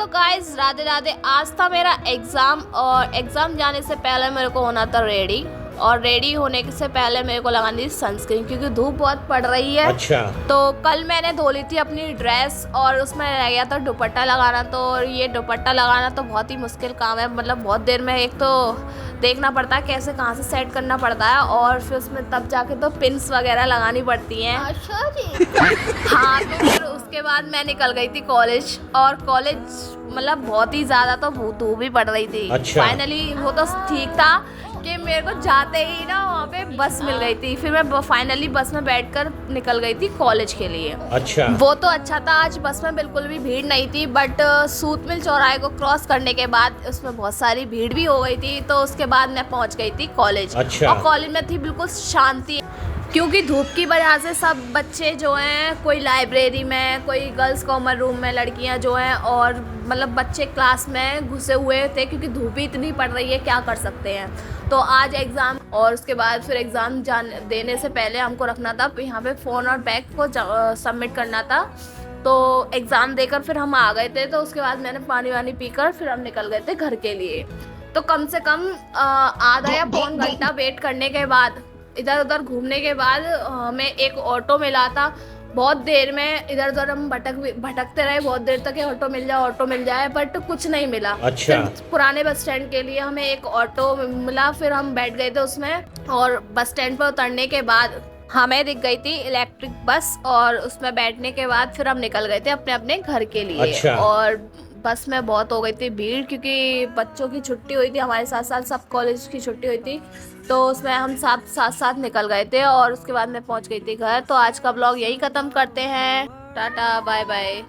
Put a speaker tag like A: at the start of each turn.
A: तो गाइस राधे राधे। आज था मेरा एग्ज़ाम और एग्ज़ाम जाने से पहले मेरे को होना था रेडी, और रेडी होने से पहले मेरे को लगानी थी सनस्क्रीन क्योंकि धूप बहुत पड़ रही है।
B: अच्छा।
A: तो कल मैंने धो ली थी अपनी ड्रेस और उसमें रह गया था दुपट्टा लगाना। तो ये दुपट्टा लगाना तो बहुत ही मुश्किल काम है, मतलब बहुत देर में एक तो देखना पड़ता है कैसे कहाँ से सेट करना पड़ता है, और फिर उसमें तब जाके तो पिन्स वगैरह लगानी पड़ती हैं।
C: अच्छा जी।
A: हाँ, तो फिर उसके बाद मैं निकल गई थी कॉलेज, और कॉलेज मतलब बहुत ही ज़्यादा तो धूप भी पड़ रही थी।
B: अच्छा।
A: फाइनली वो तो ठीक था कि मेरे को जाते ही ना वहाँ पे बस मिल गई थी, फिर मैं फाइनली बस में बैठकर निकल गई थी कॉलेज के लिए।
B: अच्छा।
A: वो तो अच्छा था, आज बस में बिल्कुल भी भीड़ नहीं थी, बट सूत मिल चौराहे को क्रॉस करने के बाद उसमें बहुत सारी भीड़ भी हो गई थी। तो उसके बाद मैं पहुँच गई थी कॉलेज।
B: अच्छा।
A: और कॉलेज में थी बिल्कुल शांति, क्योंकि धूप की वजह से सब बच्चे जो हैं कोई लाइब्रेरी में, कोई गर्ल्स कॉमन रूम में लड़कियां जो हैं, और मतलब बच्चे क्लास में घुसे हुए थे क्योंकि धूप ही इतनी पड़ रही है, क्या कर सकते हैं। तो आज एग्ज़ाम, और उसके बाद फिर एग्ज़ाम देने से पहले हमको रखना था यहाँ पे फ़ोन और बैग को सबमिट करना था। तो एग्ज़ाम देकर फिर हम आ गए थे। तो उसके बाद मैंने पानी वानी पीकर फिर हम निकल गए थे घर के लिए। तो कम से कम आधा या पौन घंटा वेट करने के बाद, इधर उधर घूमने के बाद हमें एक ऑटो मिला था। बहुत देर में इधर उधर हम भटकते रहे बहुत देर तक, ऑटो मिल जाए, बट कुछ नहीं मिला।
B: अच्छा।
A: फिर पुराने बस स्टैंड के लिए हमें एक ऑटो मिला, फिर हम बैठ गए थे उसमें, और बस स्टैंड पर उतरने के बाद हमें दिख गई थी इलेक्ट्रिक बस, और उसमें बैठने के बाद फिर हम निकल गए थे अपने अपने घर के लिए।
B: अच्छा।
A: और बस में बहुत हो गई थी भीड़ क्योंकि बच्चों की छुट्टी हुई थी, हमारे साथ साथ सब कॉलेज की छुट्टी हुई थी। तो उसमें हम साथ निकल गए थे, और उसके बाद मैं पहुंच गई थी घर। तो आज का ब्लॉग यही ख़त्म करते हैं। Tata bye bye.